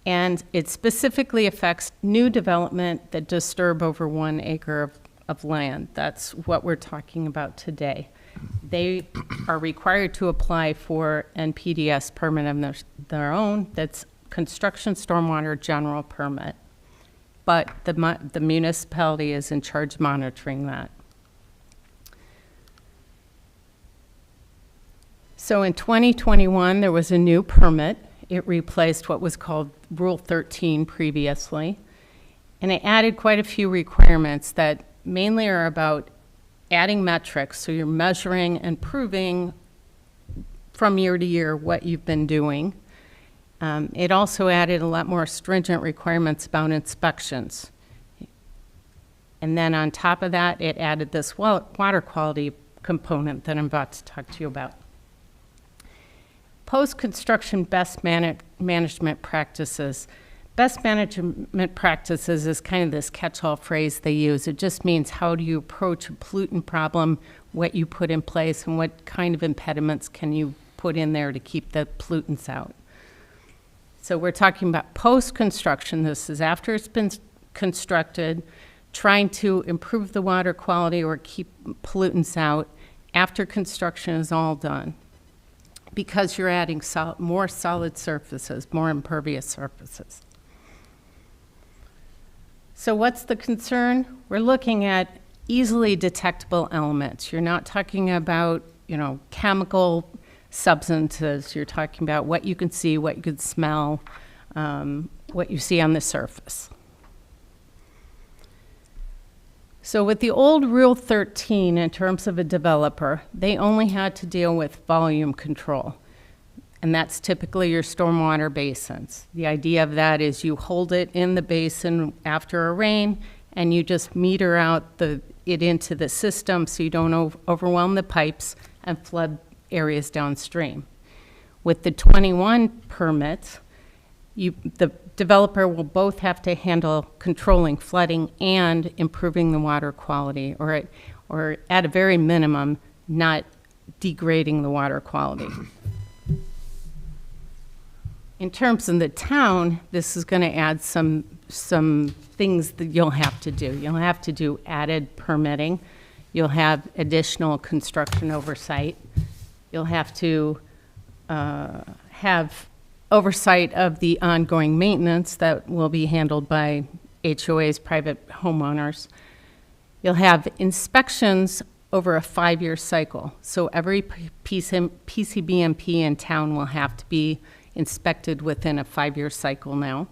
Speaker 9: And it specifically affects new development that disturb over 1 acre of land. That's what we're talking about today. They are required to apply for NPDES permit of their own, that's construction stormwater general permit. But the municipality is in charge of monitoring that. So in 2021, there was a new permit. It replaced what was called Rule 13 previously. And it added quite a few requirements that mainly are about adding metrics. So you're measuring and proving from year to year what you've been doing. It also added a lot more stringent requirements about inspections. And then on top of that, it added this water quality component that I'm about to talk to you about. Post-construction best management practices. Best management practices is kind of this catch-all phrase they use. It just means how do you approach a pollutant problem, what you put in place, and what kind of impediments can you put in there to keep the pollutants out. So we're talking about post-construction. This is after it's been constructed, trying to improve the water quality or keep pollutants out after construction is all done, because you're adding more solid surfaces, more impervious surfaces. So what's the concern? We're looking at easily detectable elements. You're not talking about, chemical substances. You're talking about what you can see, what you can smell, what you see on the surface. So with the old Rule 13, in terms of a developer, they only had to deal with volume control. And that's typically your stormwater basins. The idea of that is you hold it in the basin after a rain, and you just meter out it into the system so you don't overwhelm the pipes and flood areas downstream. With the 21 permits, the developer will both have to handle controlling flooding and improving the water quality, or at a very minimum, not degrading the water quality. In terms of the town, this is going to add some things that you'll have to do. You'll have to do added permitting. You'll have additional construction oversight. You'll have to have oversight of the ongoing maintenance that will be handled by HOAs, private homeowners. You'll have inspections over a 5-year cycle. So every PCBMP in town will have to be inspected within a 5-year cycle now.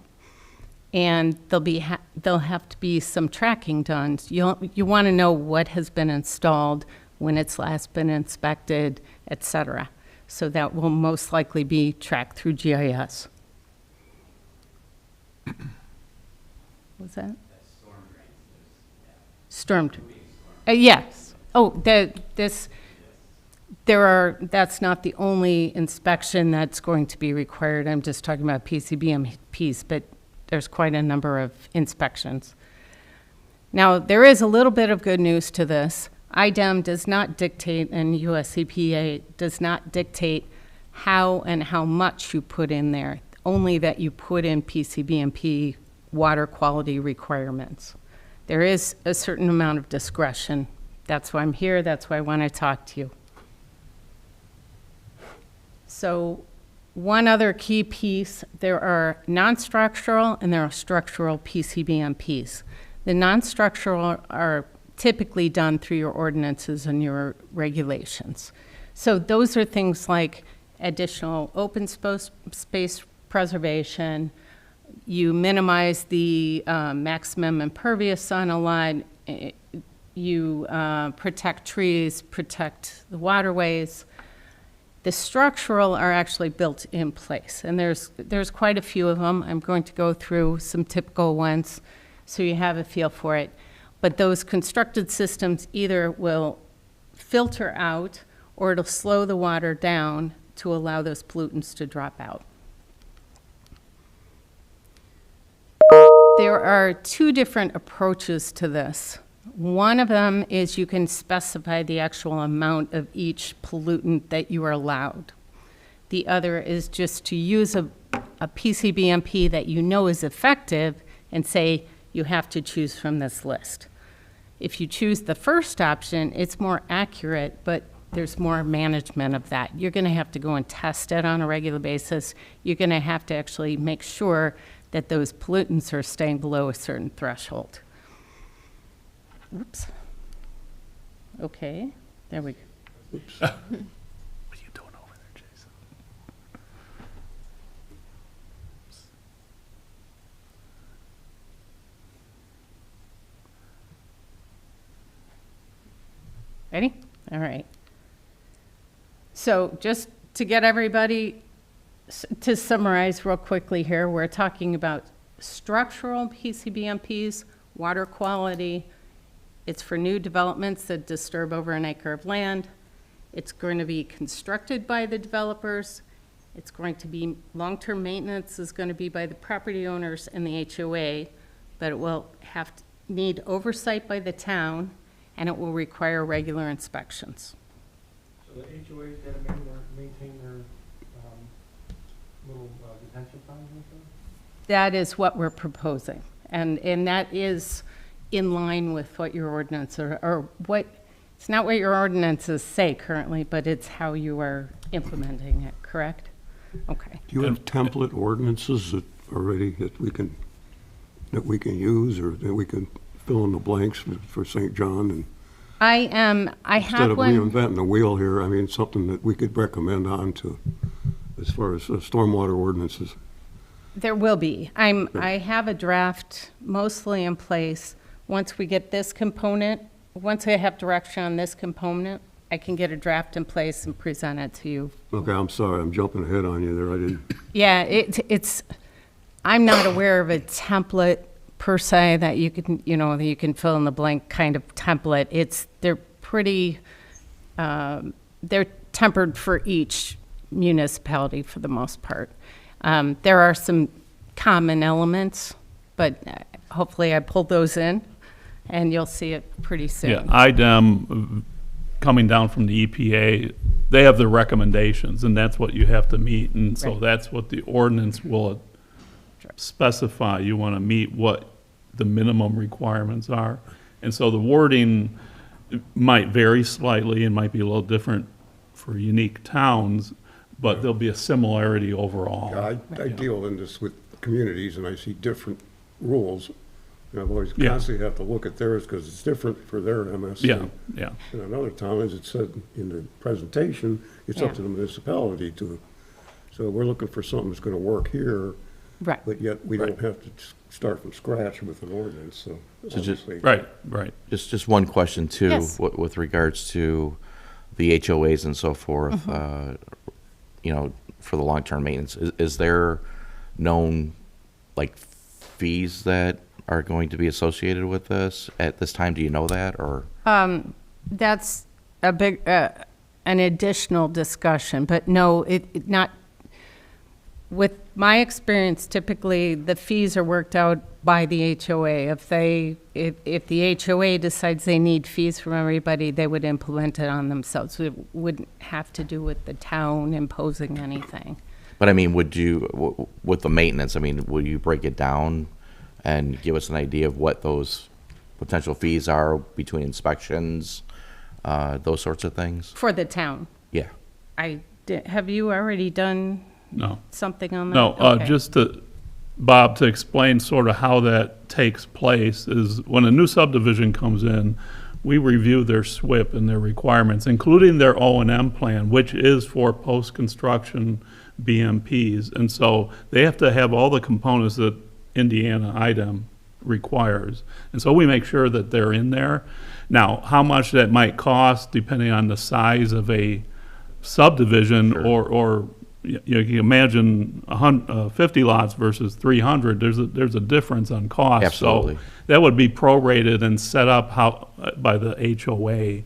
Speaker 9: And there'll have to be some tracking done. You want to know what has been installed, when it's last been inspected, et cetera. So that will most likely be tracked through GIS. What's that? Storm drains. Yes. Oh, that's not the only inspection that's going to be required. I'm just talking about PCBMPs, but there's quite a number of inspections. Now, there is a little bit of good news to this. IDEM does not dictate, and US EPA does not dictate how and how much you put in there, only that you put in PCBMP water quality requirements. There is a certain amount of discretion. That's why I'm here. That's why I want to talk to you. So one other key piece, there are non-structural and there are structural PCBMPs. The non-structural are typically done through your ordinances and your regulations. So those are things like additional open space preservation. You minimize the maximum impervious on a lot. You protect trees, protect the waterways. The structural are actually built in place, and there's quite a few of them. I'm going to go through some typical ones so you have a feel for it. But those constructed systems either will filter out or it'll slow the water down to allow those pollutants to drop out. There are two different approaches to this. One of them is you can specify the actual amount of each pollutant that you are allowed. The other is just to use a PCBMP that you know is effective and say you have to choose from this list. If you choose the first option, it's more accurate, but there's more management of that. You're going to have to go and test it on a regular basis. You're going to have to actually make sure that those pollutants are staying below a certain threshold. Oops. Okay, there we go.
Speaker 3: What are you doing over there, Jason?
Speaker 9: Ready? All right. So just to get everybody to summarize real quickly here, we're talking about structural PCBMPs, water quality. It's for new developments that disturb over an acre of land. It's going to be constructed by the developers. It's going to be, long-term maintenance is going to be by the property owners and the HOA, but it will have to need oversight by the town, and it will require regular inspections.
Speaker 7: So the HOA's gotta maintain their, little detention ponds and stuff?
Speaker 9: That is what we're proposing, and that is in line with what your ordinance, or what, it's not what your ordinances say currently, but it's how you are implementing it, correct? Okay.
Speaker 1: Do you have template ordinances that already, that we can use, or that we can fill in the blanks for St. John? And
Speaker 9: I
Speaker 1: instead
Speaker 9: have
Speaker 1: of
Speaker 9: one.
Speaker 1: reinventing the wheel here, I mean, something that we could recommend on to, as far as stormwater ordinances.
Speaker 9: There will be. I have a draft mostly in place. Once we get this component, once I have direction on this component, I can get a draft in place and present it to you.
Speaker 1: Okay, I'm sorry, I'm jumping ahead on you there, I didn't.
Speaker 9: Yeah, it's, I'm not aware of a template per se that you can, that you can fill in the blank kind of template. They're pretty, they're tempered for each municipality for the most part. There are some common elements, but hopefully I pulled those in, and you'll see it pretty soon.
Speaker 3: Yeah, IDEM, coming down from the EPA, they have their recommendations, and that's what you have to meet, and so
Speaker 9: Right.
Speaker 3: that's what the ordinance will specify. You want to meet what the minimum requirements are. And so the wording might vary slightly and might be a little different for unique towns, but there'll be a similarity overall.
Speaker 1: I deal in this with communities, and I see different rules, and I've always
Speaker 3: Yeah.
Speaker 1: constantly have to look at theirs, because it's different for their MS.
Speaker 3: Yeah, yeah.
Speaker 1: And another town, as it said in the presentation, it's up
Speaker 9: Yeah.
Speaker 1: to the municipality to, so we're looking for something that's gonna work here,
Speaker 9: Right.
Speaker 1: but yet we don't have to start from scratch with an ordinance, so
Speaker 2: just-
Speaker 1: obviously.
Speaker 3: Right, right.
Speaker 2: Just one question too,
Speaker 9: Yes.
Speaker 2: with regards to the HOAs and so forth, for the long-term maintenance. Is there known, like, fees that are going to be associated with this at this time? Do you know that, or?
Speaker 9: That's a big, an additional discussion, but no, it not, with my experience, typically the fees are worked out by the HOA. If the HOA decides they need fees from everybody, they would implement it on themselves. It wouldn't have to do with the town imposing anything.
Speaker 2: But I mean, would you, with the maintenance, I mean, will you break it down and give us an idea of what those potential fees are between inspections, those sorts of things?
Speaker 9: For the town.
Speaker 2: Yeah.
Speaker 9: Have you already done
Speaker 3: No.
Speaker 9: something on that?
Speaker 3: No,
Speaker 9: Okay.
Speaker 3: just to, Bob, to explain sort of how that takes place is when a new subdivision comes in, we review their SWIP and their requirements, including their O&M plan, which is for post-construction BMPs. And so they have to have all the components that Indiana IDEM requires. And so we make sure that they're in there. Now, how much that might cost, depending on the size of a subdivision, or you can imagine 50 lots versus 300, there's a difference on cost.
Speaker 2: Absolutely.
Speaker 3: So that would be prorated and set up by the HOA.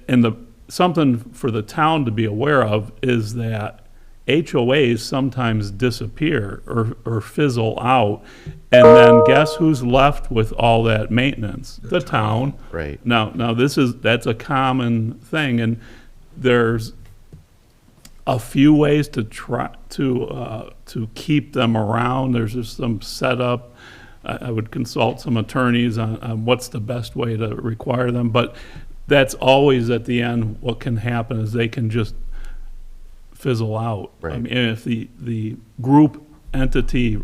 Speaker 3: And something for the town to be aware of is that HOAs sometimes disappear or fizzle out, and then guess who's left with all that maintenance? The town.
Speaker 2: Right.
Speaker 3: Now that's a common thing, and there's a few ways to try to keep them around. There's just some setup. I would consult some attorneys on what's the best way to require them, but
Speaker 10: that's always at the end, what can happen is they can just fizzle out. I
Speaker 2: Right.
Speaker 10: mean, if the group entity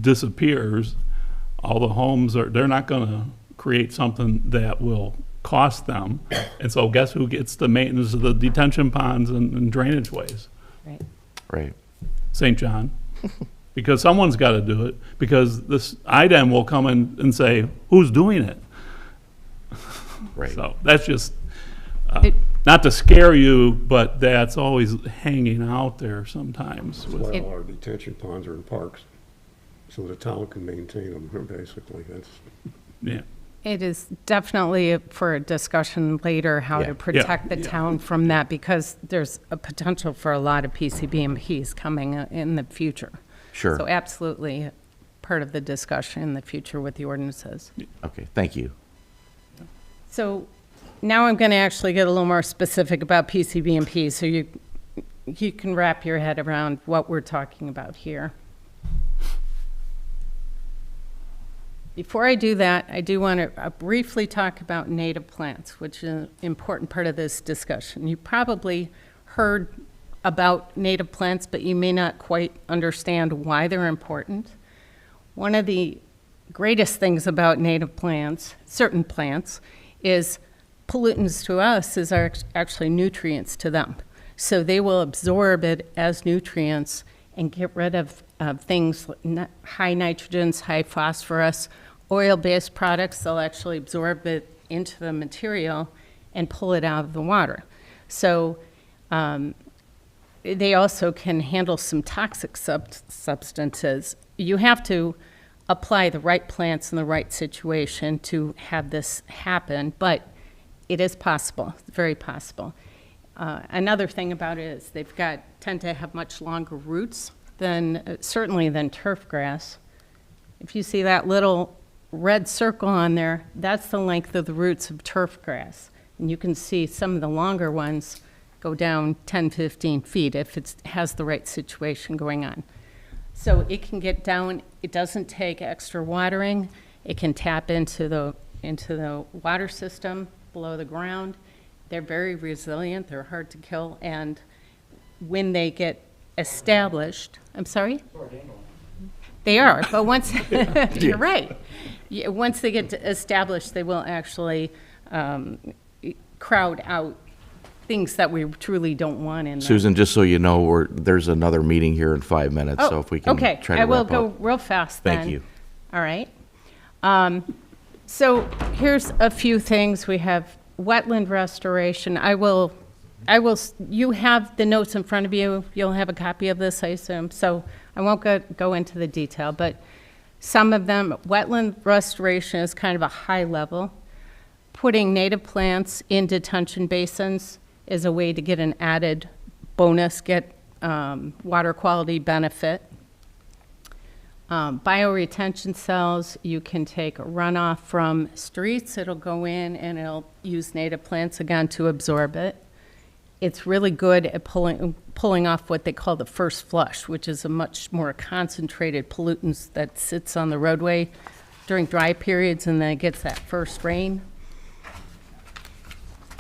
Speaker 10: disappears, all the homes they're not gonna create something that will cost them. And so guess who gets the maintenance of the detention ponds and drainage ways?
Speaker 9: Right.
Speaker 2: Right.
Speaker 10: St. John. Because someone's gotta do it, because this IDEM will come in and say, who's doing it?
Speaker 2: Right.
Speaker 10: So that's just,
Speaker 9: It-
Speaker 10: not to scare you, but that's always hanging out there sometimes.
Speaker 1: That's
Speaker 10: with-
Speaker 1: why a lot of detention ponds are in parks, so the town can maintain them, basically. That's,
Speaker 10: Yeah,
Speaker 9: It is definitely for a discussion later, how
Speaker 2: Yeah.
Speaker 9: to protect the
Speaker 10: Yeah.
Speaker 9: town from that, because there's a potential for a lot of PCBMPs coming in the future.
Speaker 2: Sure.
Speaker 9: So absolutely part of the discussion in the future with the ordinances.
Speaker 2: Okay, thank you.
Speaker 9: So now I'm going to actually get a little more specific about PCBMP, so you can wrap your head around what we're talking about here. Before I do that, I do want to briefly talk about native plants, which is an important part of this discussion. You probably heard about native plants, but you may not quite understand why they're important. One of the greatest things about native plants, certain plants, is pollutants to us is actually nutrients to them. So they will absorb it as nutrients and get rid of things like high nitrogens, high phosphorus, oil-based products. They'll actually absorb it into the material and pull it out of the water. So they also can handle some toxic substances. You have to apply the right plants in the right situation to have this happen, but it is possible, it's very possible. Another thing about it is tend to have much longer roots than, certainly than turf grass. If you see that little red circle on there, that's the length of the roots of turf grass. And you can see some of the longer ones go down 10, 15 feet if it has the right situation going on. So it can get down, it doesn't take extra watering, it can tap into the water system below the ground. They're very resilient, they're hard to kill, and when they get established, I'm sorry? They are, but once, you're right. Yeah, once they get established, they will actually crowd out things that we truly don't want in there.
Speaker 2: Susan, just so you know, there's another meeting here in 5 minutes, so if we can try to
Speaker 9: Okay, I will
Speaker 2: wrap
Speaker 9: go
Speaker 2: up.
Speaker 9: real fast then.
Speaker 2: Thank you.
Speaker 9: All right. So here's a few things. We have wetland restoration. You have the notes in front of you. You'll have a copy of this, I assume. So I won't go into the detail, but some of them, wetland restoration is kind of a high level. Putting native plants in detention basins is a way to get an added bonus, get water quality benefit. Bioretention cells, you can take runoff from streets, it'll go in and it'll use native plants again to absorb it. It's really good at pulling off what they call the first flush, which is a much more concentrated pollutant that sits on the roadway during dry periods and then it gets that first rain.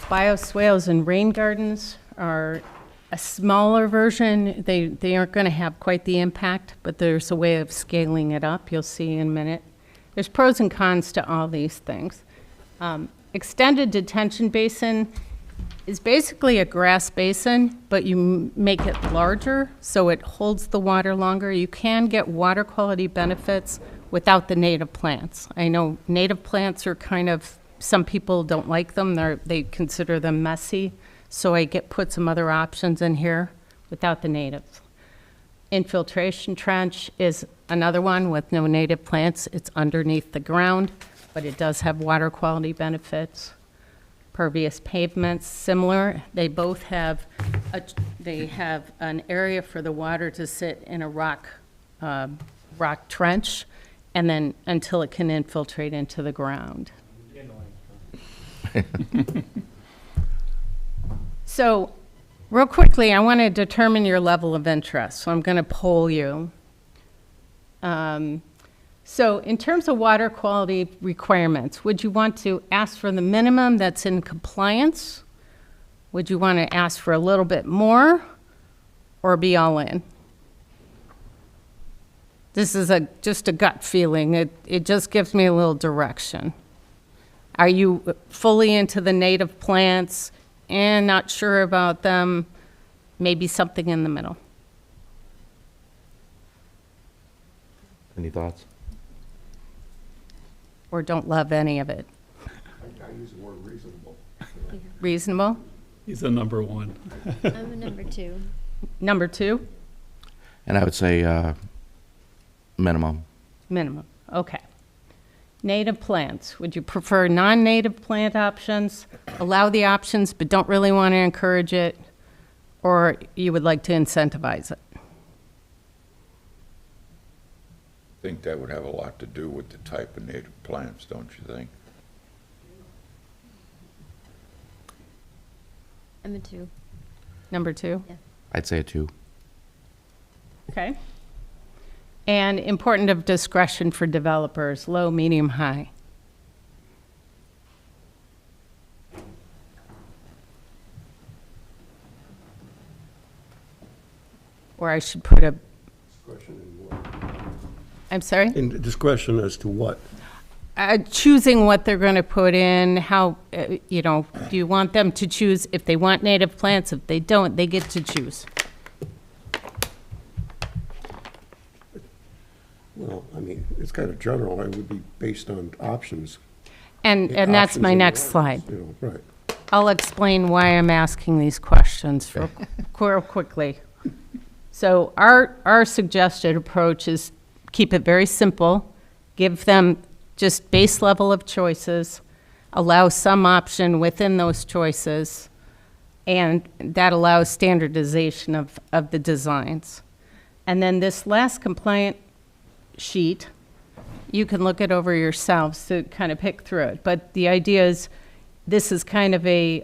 Speaker 9: Bioswales and rain gardens are a smaller version. They aren't going to have quite the impact, but there's a way of scaling it up. You'll see in a minute. There's pros and cons to all these things. Extended detention basin is basically a grass basin, but you make it larger so it holds the water longer. You can get water quality benefits without the native plants. I know native plants are kind of, some people don't like them. They consider them messy. So I put some other options in here without the natives. Infiltration trench is another one with no native plants. It's underneath the ground, but it does have water quality benefits. Pervious pavements, similar. They both have an area for the water to sit in a rock trench, and then until it can infiltrate into the ground. So, real quickly, I want to determine your level of interest. So I'm going to poll you. So in terms of water quality requirements, would you want to ask for the minimum that's in compliance? Would you want to ask for a little bit more or be all in? This is just a gut feeling. It just gives me a little direction. Are you fully into the native plants and not sure about them? Maybe something in the middle.
Speaker 2: Any thoughts?
Speaker 9: Or don't love any of it?
Speaker 1: I use the word reasonable.
Speaker 9: Reasonable?
Speaker 10: He's a number one.
Speaker 5: I'm a number 2.
Speaker 9: Number 2?
Speaker 2: And I would say minimum.
Speaker 9: Minimum, okay. Native plants, would you prefer non-native plant options? Allow the options but don't really want to encourage it? Or you would like to incentivize it?
Speaker 3: I think that would have a lot to do with the type of native plants, don't you think?
Speaker 5: I'm a 2.
Speaker 9: Number 2?
Speaker 2: I'd say a 2.
Speaker 9: Okay. And important of discretion for developers, low, medium, high. Or I should put a,
Speaker 1: Discretion in what?
Speaker 9: I'm sorry?
Speaker 1: In discretion as to what?
Speaker 9: Choosing what they're going to put in, how, do you want them to choose if they want native plants? If they don't, they get to choose.
Speaker 1: Well, I mean, it's kind of general. It would be based on options.
Speaker 9: And that's
Speaker 1: Options
Speaker 9: my
Speaker 1: in the
Speaker 9: next slide.
Speaker 1: options, you know, right.
Speaker 9: I'll explain why I'm asking these questions real quickly. So our suggested approach is keep it very simple, give them just base level of choices, allow some option within those choices, and that allows standardization of the designs. And then this last compliant sheet, you can look it over yourselves to kind of pick through it. But the idea is this is kind of a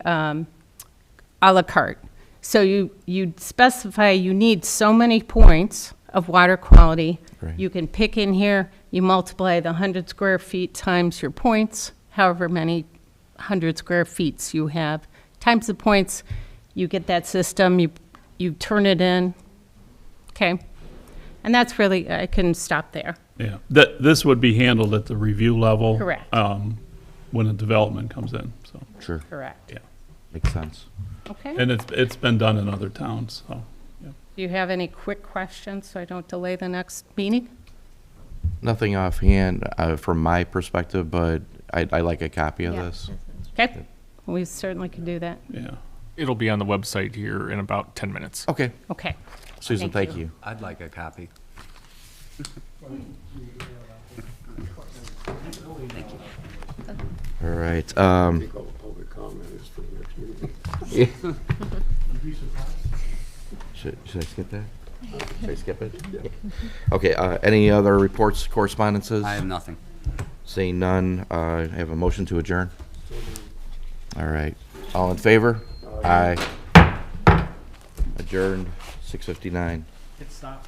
Speaker 9: a la carte. So you specify you need so many points of water quality.
Speaker 2: Right.
Speaker 9: You can pick in here, you multiply the 100 square feet times your points, however many 100 square feet you have, times the points, you get that system, you turn it in, okay? And that's really, I can stop there.
Speaker 10: Yeah, this would be handled at the review level.
Speaker 9: Correct.
Speaker 10: When the development comes in, so,
Speaker 2: Sure.
Speaker 9: Correct.
Speaker 10: yeah.
Speaker 2: Makes sense.
Speaker 9: Okay.
Speaker 10: And it's been done in other towns, so, yeah.
Speaker 9: Do you have any quick questions so I don't delay the next meeting?
Speaker 2: Nothing offhand from my perspective, but I like a copy of
Speaker 5: Yeah.
Speaker 2: this.
Speaker 9: Okay, we certainly can do that.
Speaker 10: Yeah.
Speaker 4: It'll be on the website here in about 10 minutes.
Speaker 2: Okay.
Speaker 9: Okay.
Speaker 2: Susan,
Speaker 9: Thank
Speaker 2: thank you.
Speaker 8: I'd like a copy.
Speaker 2: All right.
Speaker 1: I think all the public comment is for the next meeting.
Speaker 2: Should I skip that? Should I skip it? Okay, any other reports, correspondences?
Speaker 8: I have nothing.
Speaker 2: Seeing none, I have a motion to adjourn. All right. All in favor? Aye. Adjourned, 6:59.
Speaker 4: Hit stop.